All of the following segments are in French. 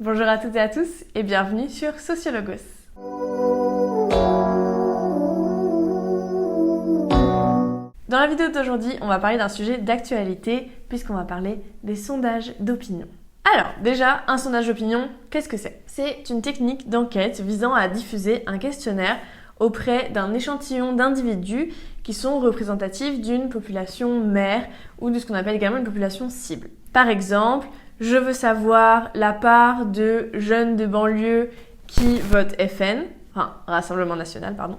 Bonjour à toutes et à tous et bienvenue sur Sociologos. Dans la vidéo d'aujourd'hui, on va parler d'un sujet d'actualité puisqu'on va parler des sondages d'opinion. Alors, déjà, un sondage d'opinion, qu'est-ce que c'est ? C'est une technique d'enquête visant à diffuser un questionnaire auprès d'un échantillon d'individus qui sont représentatifs d'une population mère ou de ce qu'on appelle également une population cible. Par exemple, je veux savoir la part de jeunes de banlieue qui votent FN, enfin Rassemblement National, pardon.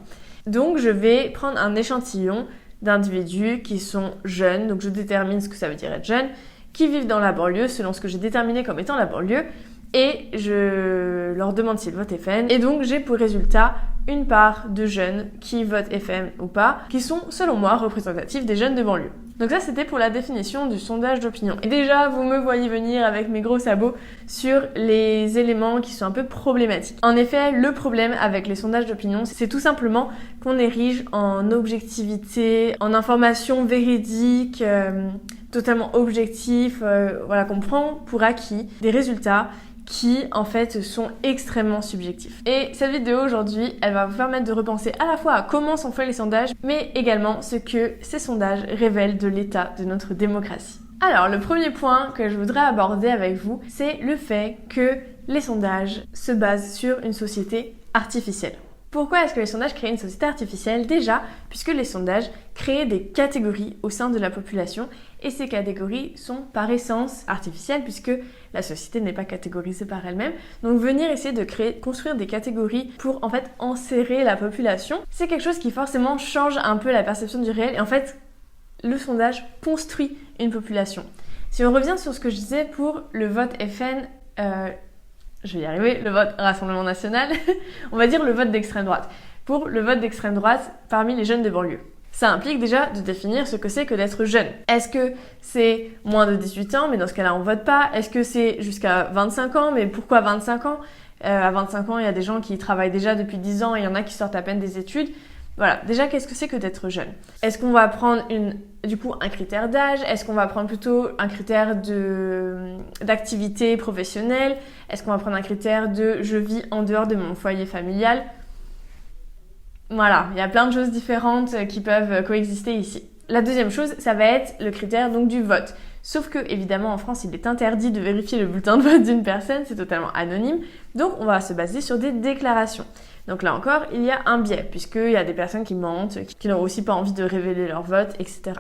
Donc je vais prendre un échantillon d'individus qui sont jeunes, donc je détermine ce que ça veut dire être jeune, qui vivent dans la banlieue selon ce que j'ai déterminé comme étant la banlieue, et je leur demande s'ils votent FN. Et donc j'ai pour résultat une part de jeunes qui votent FN ou pas, qui sont selon moi représentatifs des jeunes de banlieue. Donc ça c'était pour la définition du sondage d'opinion. Et déjà vous me voyez venir avec mes gros sabots sur les éléments qui sont un peu problématiques. En effet, le problème avec les sondages d'opinion, c'est tout simplement qu'on érige en objectivité, en information véridique, totalement objectif, qu'on prend pour acquis des résultats qui en fait sont extrêmement subjectifs. Et cette vidéo aujourd'hui, elle va vous permettre de repenser à la fois à comment sont faits les sondages, mais également ce que ces sondages révèlent de l'état de notre démocratie. Alors, le premier point que je voudrais aborder avec vous, c'est le fait que les sondages se basent sur une société artificielle. Pourquoi est-ce que les sondages créent une société artificielle ? Déjà, puisque les sondages créent des catégories au sein de la population et ces catégories sont par essence artificielles puisque la société n'est pas catégorisée par elle-même. Donc venir essayer de construire des catégories pour en fait enserrer la population, c'est quelque chose qui forcément change un peu la perception du réel et en fait le sondage construit une population. Si on revient sur ce que je disais pour le vote FN, je vais y arriver, le vote Rassemblement National, on va dire le vote d'extrême droite. Pour le vote d'extrême droite parmi les jeunes de banlieue. Ça implique déjà de définir ce que c'est que d'être jeune. Est-ce que c'est moins de 18 ans, mais dans ce cas-là on vote pas ? Est-ce que c'est jusqu'à 25 ans, mais pourquoi 25 ans ? À 25 ans, il y a des gens qui travaillent déjà depuis 10 ans et il y en a qui sortent à peine des études. Voilà, déjà qu'est-ce que c'est que d'être jeune ? Est-ce qu'on va prendre un critère d'âge ? Est-ce qu'on va prendre plutôt un critère d'activité professionnelle ? Est-ce qu'on va prendre un critère de je vis en dehors de mon foyer familial ? Voilà, il y a plein de choses différentes qui peuvent coexister ici. La deuxième chose, ça va être le critère donc du vote. Sauf que, évidemment, en France, il est interdit de vérifier le bulletin de vote d'une personne, c'est totalement anonyme. Donc, on va se baser sur des déclarations. Donc là encore, il y a un biais, puisqu'il y a des personnes qui mentent, qui n'ont aussi pas envie de révéler leur vote, etc.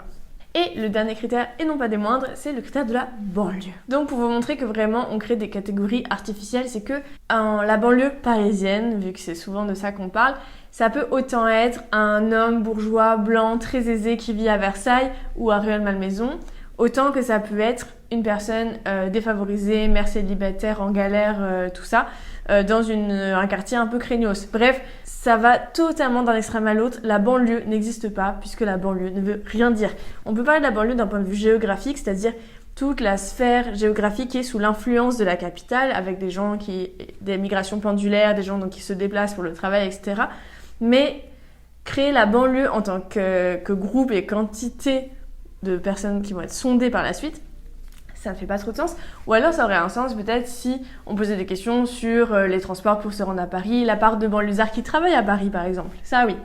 Et le dernier critère, et non pas des moindres, c'est le critère de la banlieue. Donc pour vous montrer que vraiment on crée des catégories artificielles, c'est que la banlieue parisienne, vu que c'est souvent de ça qu'on parle, ça peut autant être un homme bourgeois, blanc, très aisé qui vit à Versailles ou à Rueil-Malmaison, autant que ça peut être une personne défavorisée, mère célibataire, en galère, tout ça, dans un quartier un peu craignos. Bref, ça va totalement d'un extrême à l'autre. La banlieue n'existe pas puisque la banlieue ne veut rien dire. On peut parler de la banlieue d'un point de vue géographique, c'est-à-dire toute la sphère géographique qui est sous l'influence de la capitale, avec des migrations pendulaires, des gens donc, qui se déplacent pour le travail, etc. Mais créer la banlieue en tant que groupe et quantité de personnes qui vont être sondées par la suite, ça ne fait pas trop de sens. Ou alors ça aurait un sens peut-être si on posait des questions sur les transports pour se rendre à Paris, la part de banlieusards qui travaillent à Paris par exemple. Ça oui.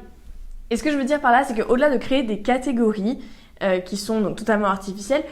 Et ce que je veux dire par là, c'est qu'au-delà de créer des catégories qui sont donc totalement artificielles,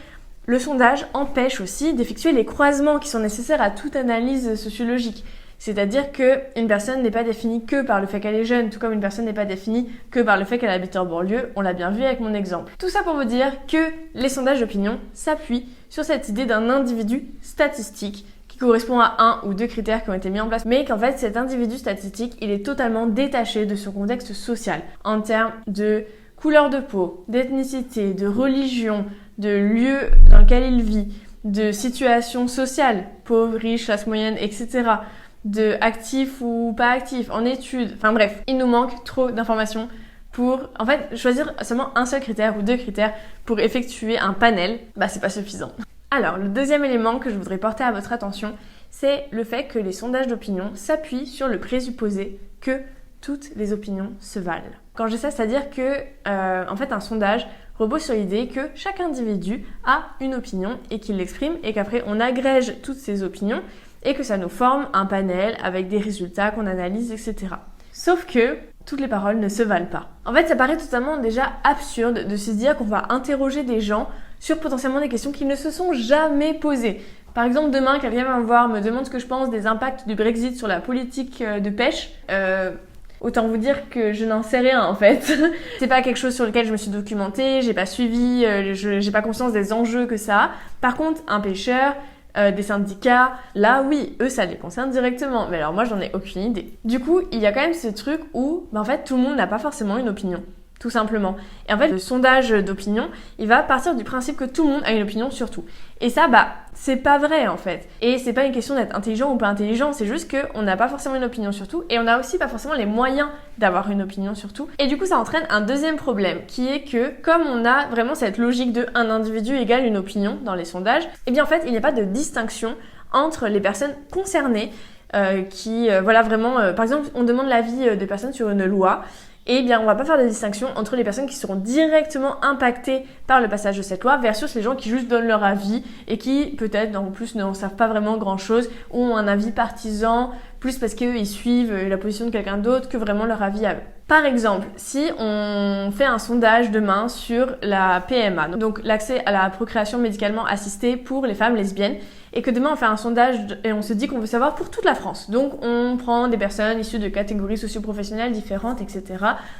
le sondage empêche aussi d'effectuer les croisements qui sont nécessaires à toute analyse sociologique. C'est-à-dire qu'une personne n'est pas définie que par le fait qu'elle est jeune, tout comme une personne n'est pas définie que par le fait qu'elle habite en banlieue, on l'a bien vu avec mon exemple. Tout ça pour vous dire que les sondages d'opinion s'appuient sur cette idée d'un individu statistique qui correspond à un ou deux critères qui ont été mis en place, mais qu'en fait cet individu statistique, il est totalement détaché de son contexte social, en termes de couleur de peau, d'ethnicité, de religion, de lieu dans lequel il vit, de situation sociale, pauvre, riche, classe moyenne, etc., de actif ou pas actif, en études, enfin bref, il nous manque trop d'informations pour, en fait, choisir seulement un seul critère ou deux critères pour effectuer un panel, c'est pas suffisant. Alors, le deuxième élément que je voudrais porter à votre attention, c'est le fait que les sondages d'opinion s'appuient sur le présupposé que toutes les opinions se valent. Quand je dis ça, c'est-à-dire que, en fait, un sondage repose sur l'idée que chaque individu a une opinion et qu'il l'exprime et qu'après on agrège toutes ces opinions et que ça nous forme un panel avec des résultats qu'on analyse, etc. Sauf que toutes les paroles ne se valent pas. En fait, ça paraît totalement déjà absurde de se dire qu'on va interroger des gens sur potentiellement des questions qu'ils ne se sont jamais posées. Par exemple, demain, quelqu'un va me voir, me demande ce que je pense des impacts du Brexit sur la politique de pêche. Autant vous dire que je n'en sais rien en fait. C'est pas quelque chose sur lequel je me suis documentée, j'ai pas suivi, j'ai pas conscience des enjeux que ça a. Par contre, un pêcheur, des syndicats, là oui, eux ça les concerne directement. Mais alors moi j'en ai aucune idée. Du coup, il y a quand même ce truc où en fait tout le monde n'a pas forcément une opinion. Tout simplement. Et en fait, le sondage d'opinion, il va partir du principe que tout le monde a une opinion sur tout. Et ça, c'est pas vrai en fait. Et c'est pas une question d'être intelligent ou pas intelligent, c'est juste qu'on n'a pas forcément une opinion sur tout et on n'a aussi pas forcément les moyens d'avoir une opinion sur tout. Et du coup, ça entraîne un deuxième problème qui est que, comme on a vraiment cette logique de un individu égale une opinion dans les sondages, eh bien en fait, il n'y a pas de distinction entre les personnes concernées par exemple, on demande l'avis des personnes sur une loi. Et bien, on va pas faire de distinction entre les personnes qui seront directement impactées par le passage de cette loi versus les gens qui juste donnent leur avis et qui, peut-être, en plus, n'en savent pas vraiment grand-chose ou ont un avis partisan, plus parce qu'eux, ils suivent la position de quelqu'un d'autre que vraiment leur avis à eux. Par exemple, si on fait un sondage demain sur la PMA, donc l'accès à la procréation médicalement assistée pour les femmes lesbiennes, et que demain on fait un sondage et on se dit qu'on veut savoir pour toute la France. Donc on prend des personnes issues de catégories socio-professionnelles différentes, etc.,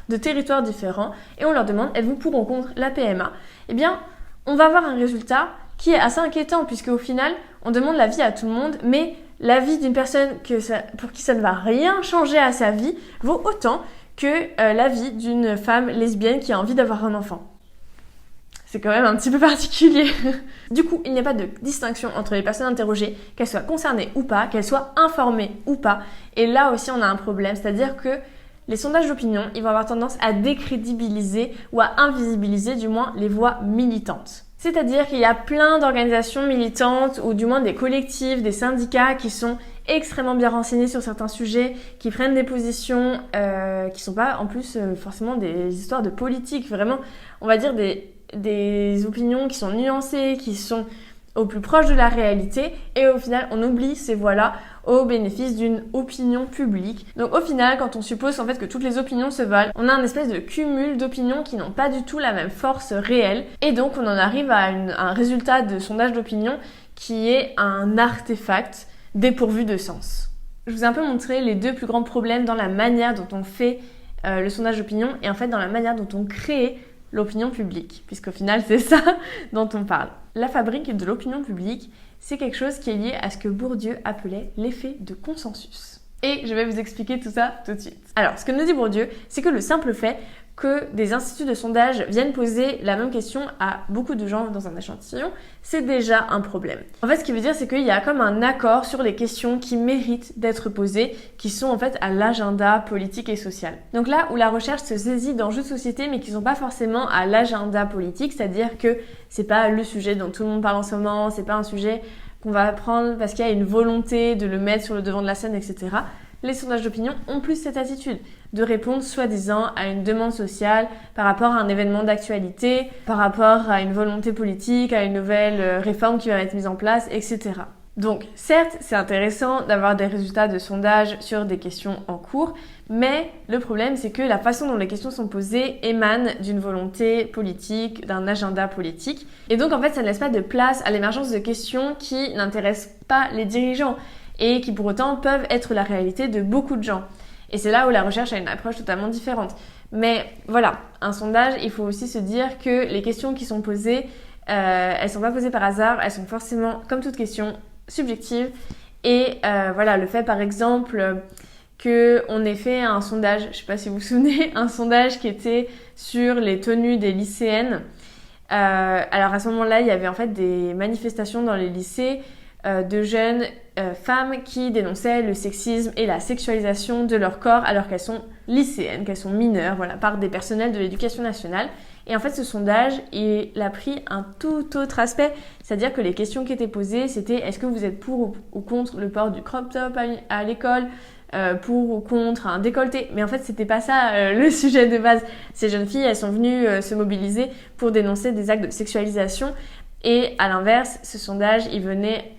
de territoires différents, et on leur demande « êtes-vous pour ou contre la PMA ?» Eh bien, on va avoir un résultat qui est assez inquiétant, puisque au final, on demande l'avis à tout le monde, mais l'avis d'une personne pour qui ça ne va rien changer à sa vie vaut autant que l'avis d'une femme lesbienne qui a envie d'avoir un enfant. C'est quand même un petit peu particulier. Du coup, il n'y a pas de distinction entre les personnes interrogées, qu'elles soient concernées ou pas, qu'elles soient informées ou pas. Et là aussi, on a un problème, c'est-à-dire que les sondages d'opinion, ils vont avoir tendance à décrédibiliser ou à invisibiliser du moins les voix militantes. C'est-à-dire qu'il y a plein d'organisations militantes ou du moins des collectifs, des syndicats qui sont extrêmement bien renseignés sur certains sujets, qui prennent des positions qui sont pas en plus forcément des histoires de politique, vraiment on va dire des opinions qui sont nuancées, qui sont au plus proche de la réalité et au final on oublie ces voix-là au bénéfice d'une opinion publique. Donc au final, quand on suppose en fait que toutes les opinions se valent, on a un espèce de cumul d'opinions qui n'ont pas du tout la même force réelle et donc on en arrive à un résultat de sondage d'opinion qui est un artefact dépourvu de sens. Je vous ai un peu montré les deux plus grands problèmes dans la manière dont on fait le sondage d'opinion et en fait dans la manière dont on crée l'opinion publique, puisqu'au final c'est ça dont on parle. La fabrique de l'opinion publique, c'est quelque chose qui est lié à ce que Bourdieu appelait l'effet de consensus. Et je vais vous expliquer tout ça tout de suite. Alors, ce que nous dit Bourdieu, c'est que le simple fait que des instituts de sondage viennent poser la même question à beaucoup de gens dans un échantillon, c'est déjà un problème. En fait, ce qui veut dire, c'est qu'il y a comme un accord sur les questions qui méritent d'être posées, qui sont en fait à l'agenda politique et social. Donc là où la recherche se saisit d'enjeux de société, mais qui ne sont pas forcément à l'agenda politique, c'est-à-dire que c'est pas le sujet dont tout le monde parle en ce moment, c'est pas un sujet qu'on va prendre parce qu'il y a une volonté de le mettre sur le devant de la scène, etc. Les sondages d'opinion ont plus cette attitude de répondre soi-disant à une demande sociale par rapport à un événement d'actualité, par rapport à une volonté politique, à une nouvelle réforme qui va être mise en place, etc. Donc certes, c'est intéressant d'avoir des résultats de sondage sur des questions en cours, mais le problème c'est que la façon dont les questions sont posées émane d'une volonté politique, d'un agenda politique. Et donc en fait, ça ne laisse pas de place à l'émergence de questions qui n'intéressent pas les dirigeants et qui pour autant peuvent être la réalité de beaucoup de gens. Et c'est là où la recherche a une approche totalement différente. Mais voilà, un sondage, il faut aussi se dire que les questions qui sont posées, elles sont pas posées par hasard, elles sont forcément, comme toute question, subjectives. Et voilà, le fait par exemple qu'on ait fait un sondage, je sais pas si vous vous souvenez, un sondage qui était sur les tenues des lycéennes. Alors à ce moment-là, il y avait en fait des manifestations dans les lycées de jeunes femmes qui dénonçaient le sexisme et la sexualisation de leur corps alors qu'elles sont lycéennes, qu'elles sont mineures, voilà, par des personnels de l'éducation nationale. Et en fait, ce sondage, il a pris un tout autre aspect, c'est-à-dire que les questions qui étaient posées, c'était est-ce que vous êtes pour ou contre le port du crop top à l'école, pour ou contre un décolleté. Mais en fait, c'était pas ça le sujet de base. Ces jeunes filles, elles sont venues se mobiliser pour dénoncer des actes de sexualisation. Et à l'inverse, ce sondage, il venait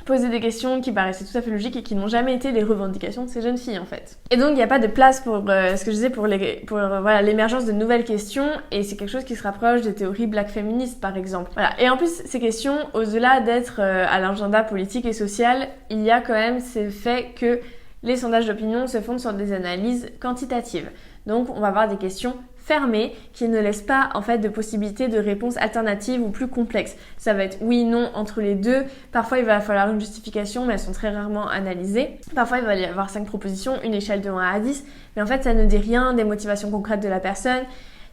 poser des questions qui paraissaient tout à fait logiques et qui n'ont jamais été les revendications de ces jeunes filles en fait. Et donc il n'y a pas de place pour ce que je disais pour l'émergence de nouvelles questions, et c'est quelque chose qui se rapproche des théories black féministes par exemple. Voilà. Et en plus ces questions, au-delà d'être à l'agenda politique et social, il y a quand même ce fait que les sondages d'opinion se fondent sur des analyses quantitatives. Donc on va avoir des questions fermées qui ne laissent pas en fait de possibilité de réponses alternatives ou plus complexes. Ça va être oui, non entre les deux. Parfois il va falloir une justification, mais elles sont très rarement analysées. Parfois il va y avoir 5 propositions, une échelle de 1 à 10, mais en fait ça ne dit rien des motivations concrètes de la personne.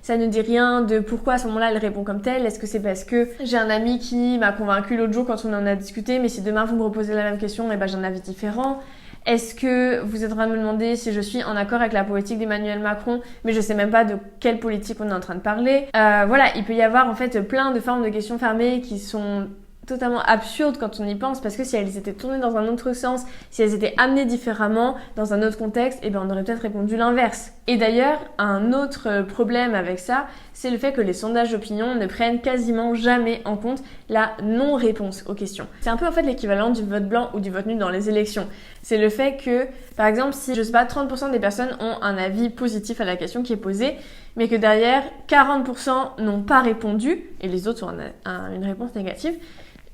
Ça ne dit rien de pourquoi à ce moment-là elle répond comme telle. Est-ce que c'est parce que j'ai un ami qui m'a convaincu l'autre jour quand on en a discuté, mais si demain vous me reposez la même question, et ben j'ai un avis différent. Est-ce que vous êtes en train de me demander si je suis en accord avec la politique d'Emmanuel Macron, mais je sais même pas de quelle politique on est en train de parler. Voilà, il peut y avoir en fait plein de formes de questions fermées qui sont totalement absurdes quand on y pense, parce que si elles étaient tournées dans un autre sens, si elles étaient amenées différemment, dans un autre contexte, eh ben on aurait peut-être répondu l'inverse. Et d'ailleurs, un autre problème avec ça, c'est le fait que les sondages d'opinion ne prennent quasiment jamais en compte la non-réponse aux questions. C'est un peu en fait l'équivalent du vote blanc ou du vote nul dans les élections. C'est le fait que, par exemple, si, je sais pas, 30% des personnes ont un avis positif à la question qui est posée, mais que derrière, 40% n'ont pas répondu, et les autres ont une réponse négative,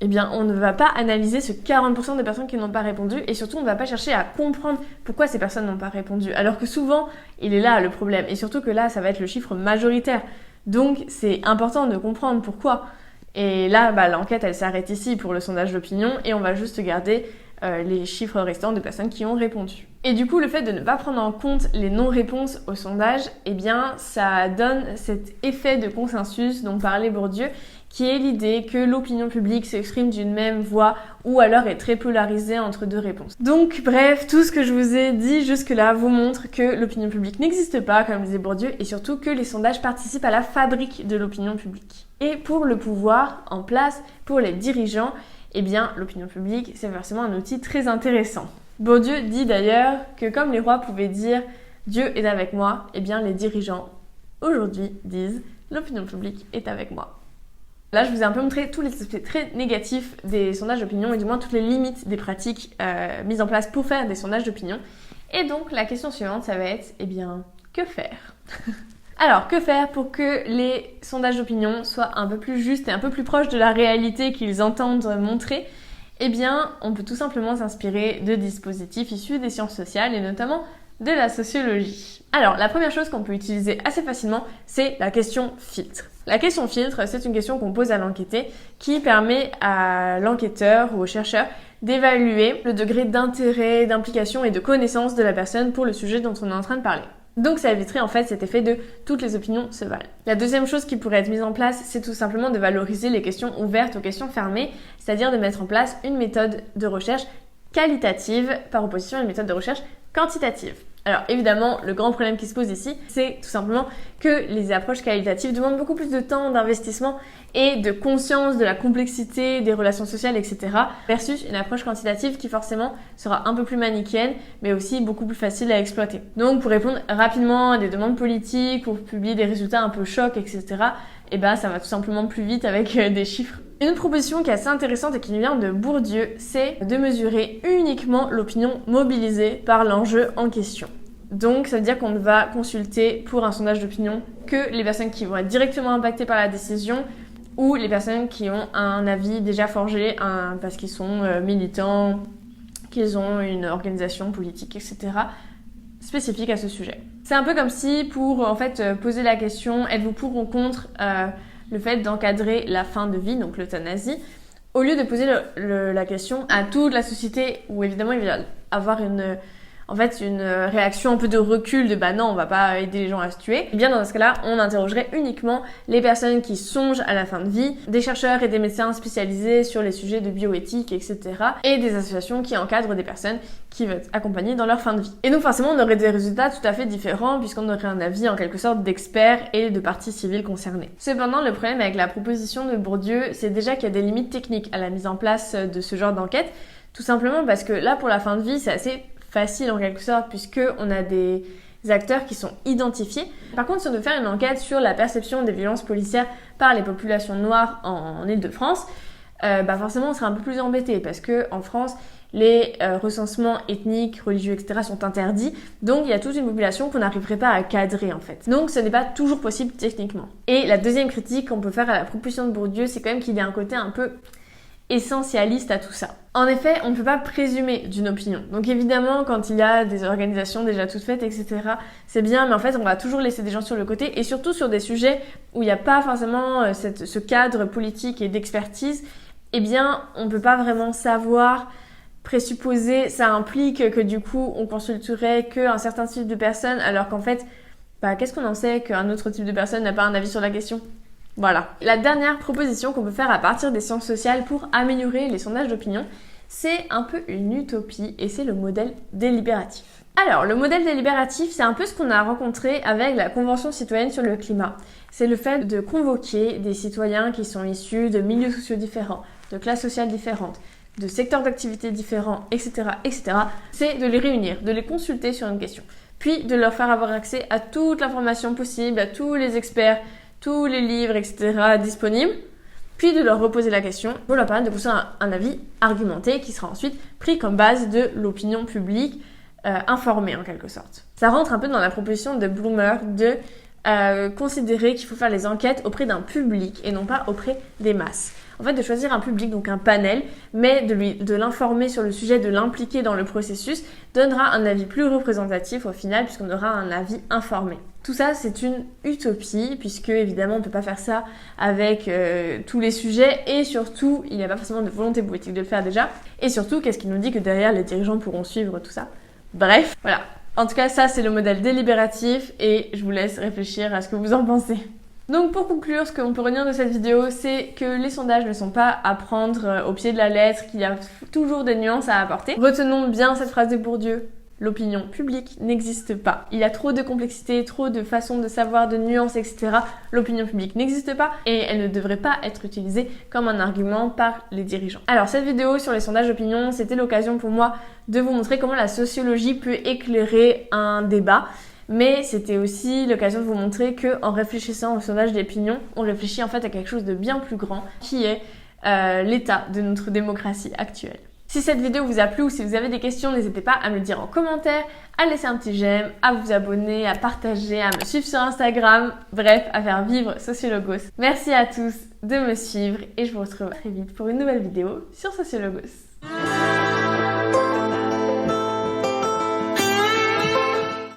eh bien, on ne va pas analyser ce 40% des personnes qui n'ont pas répondu, et surtout, on ne va pas chercher à comprendre pourquoi ces personnes n'ont pas répondu. Alors que souvent, il est là le problème, et surtout que là, ça va être le chiffre majoritaire. Donc, c'est important de comprendre pourquoi. Et là, l'enquête, elle s'arrête ici pour le sondage d'opinion, et on va juste garder les chiffres restants de personnes qui ont répondu. Et du coup, le fait de ne pas prendre en compte les non-réponses au sondage, eh bien, ça donne cet effet de consensus dont parlait Bourdieu, qui est l'idée que l'opinion publique s'exprime d'une même voix ou alors est très polarisée entre deux réponses. Donc bref, tout ce que je vous ai dit jusque-là vous montre que l'opinion publique n'existe pas, comme disait Bourdieu, et surtout que les sondages participent à la fabrique de l'opinion publique. Et pour le pouvoir en place, pour les dirigeants, eh bien l'opinion publique, c'est forcément un outil très intéressant. Bourdieu dit d'ailleurs que comme les rois pouvaient dire « Dieu est avec moi », eh bien les dirigeants aujourd'hui disent « L'opinion publique est avec moi ». Là, je vous ai un peu montré tous les aspects très négatifs des sondages d'opinion et du moins toutes les limites des pratiques mises en place pour faire des sondages d'opinion. Et donc, la question suivante, ça va être, eh bien, que faire ? Alors, que faire pour que les sondages d'opinion soient un peu plus justes et un peu plus proches de la réalité qu'ils entendent montrer ? Eh bien, on peut tout simplement s'inspirer de dispositifs issus des sciences sociales et notamment de la sociologie. Alors, la première chose qu'on peut utiliser assez facilement, c'est la question filtre. La question filtre, c'est une question qu'on pose à l'enquêté qui permet à l'enquêteur ou au chercheur d'évaluer le degré d'intérêt, d'implication et de connaissance de la personne pour le sujet dont on est en train de parler. Donc ça éviterait en fait cet effet de toutes les opinions se valent. La deuxième chose qui pourrait être mise en place, c'est tout simplement de valoriser les questions ouvertes aux questions fermées, c'est-à-dire de mettre en place une méthode de recherche qualitative par opposition à une méthode de recherche quantitative. Alors évidemment, le grand problème qui se pose ici, c'est tout simplement que les approches qualitatives demandent beaucoup plus de temps, d'investissement et de conscience de la complexité des relations sociales, etc. versus une approche quantitative qui forcément sera un peu plus manichéenne, mais aussi beaucoup plus facile à exploiter. Donc pour répondre rapidement à des demandes politiques, pour publier des résultats un peu chocs, etc., et ben ça va tout simplement plus vite avec des chiffres. Une autre proposition qui est assez intéressante et qui vient de Bourdieu, c'est de mesurer uniquement l'opinion mobilisée par l'enjeu en question. Donc ça veut dire qu'on ne va consulter pour un sondage d'opinion que les personnes qui vont être directement impactées par la décision ou les personnes qui ont un avis déjà forgé parce qu'ils sont militants, qu'ils ont une organisation politique, etc. spécifique à ce sujet. C'est un peu comme si pour en fait poser la question « Êtes-vous pour ou contre le fait d'encadrer la fin de vie », donc l'euthanasie, au lieu de poser la question à toute la société où évidemment il va y avoir une réaction un peu de recul de bah non, on va pas aider les gens à se tuer. Et bien dans ce cas-là, on interrogerait uniquement les personnes qui songent à la fin de vie, des chercheurs et des médecins spécialisés sur les sujets de bioéthique, etc. et des associations qui encadrent des personnes qui veulent être accompagnées dans leur fin de vie. Et donc forcément, on aurait des résultats tout à fait différents puisqu'on aurait un avis en quelque sorte d'experts et de parties civiles concernées. Cependant, le problème avec la proposition de Bourdieu, c'est déjà qu'il y a des limites techniques à la mise en place de ce genre d'enquête, tout simplement parce que là, pour la fin de vie, c'est assez facile en quelque sorte puisque on a des acteurs qui sont identifiés. Par contre, si on veut faire une enquête sur la perception des violences policières par les populations noires en Île-de-France, forcément on serait un peu plus embêté parce que en France, les recensements ethniques, religieux, etc. sont interdits. Donc il y a toute une population qu'on n'arriverait pas à cadrer en fait. Donc ce n'est pas toujours possible techniquement. Et la deuxième critique qu'on peut faire à la proposition de Bourdieu, c'est quand même qu'il y a un côté un peu essentialiste à tout ça. En effet, on ne peut pas présumer d'une opinion. Donc évidemment, quand il y a des organisations déjà toutes faites, etc., c'est bien, mais en fait, on va toujours laisser des gens sur le côté, et surtout sur des sujets où il n'y a pas forcément ce cadre politique et d'expertise, eh bien, on ne peut pas vraiment savoir présupposer, ça implique que du coup, on consulterait qu'un certain type de personnes, alors qu'en fait, qu'est-ce qu'on en sait qu'un autre type de personne n'a pas un avis sur la question ? Voilà. La dernière proposition qu'on peut faire à partir des sciences sociales pour améliorer les sondages d'opinion, c'est un peu une utopie et c'est le modèle délibératif. Alors, le modèle délibératif, c'est un peu ce qu'on a rencontré avec la Convention citoyenne sur le climat. C'est le fait de convoquer des citoyens qui sont issus de milieux sociaux différents, de classes sociales différentes, de secteurs d'activité différents, etc., etc. C'est de les réunir, de les consulter sur une question, puis de leur faire avoir accès à toute l'information possible, à tous les experts, tous les livres, etc. disponibles, puis de leur reposer la question pour leur permettre de pousser un avis argumenté qui sera ensuite pris comme base de l'opinion publique informée en quelque sorte. Ça rentre un peu dans la proposition de Bloomer de considérer qu'il faut faire les enquêtes auprès d'un public et non pas auprès des masses. En fait, de choisir un public, donc un panel, mais de l'informer sur le sujet, de l'impliquer dans le processus, donnera un avis plus représentatif au final, puisqu'on aura un avis informé. Tout ça, c'est une utopie, puisque évidemment, on ne peut pas faire ça avec tous les sujets, et surtout, il n'y a pas forcément de volonté politique de le faire déjà. Et surtout, qu'est-ce qui nous dit que derrière, les dirigeants pourront suivre tout ça ? Bref, voilà. En tout cas, ça, c'est le modèle délibératif, et je vous laisse réfléchir à ce que vous en pensez. Donc pour conclure, ce qu'on peut retenir de cette vidéo, c'est que les sondages ne sont pas à prendre au pied de la lettre, qu'il y a toujours des nuances à apporter. Retenons bien cette phrase de Bourdieu. L'opinion publique n'existe pas. Il y a trop de complexité, trop de façons de savoir, de nuances, etc. L'opinion publique n'existe pas et elle ne devrait pas être utilisée comme un argument par les dirigeants. Alors cette vidéo sur les sondages d'opinion, c'était l'occasion pour moi de vous montrer comment la sociologie peut éclairer un débat. Mais c'était aussi l'occasion de vous montrer qu'en réfléchissant au sondage d'opinion, on réfléchit en fait à quelque chose de bien plus grand, qui est l'état de notre démocratie actuelle. Si cette vidéo vous a plu ou si vous avez des questions, n'hésitez pas à me le dire en commentaire, à laisser un petit j'aime, à vous abonner, à partager, à me suivre sur Instagram, bref, à faire vivre Sociologos. Merci à tous de me suivre et je vous retrouve très vite pour une nouvelle vidéo sur Sociologos.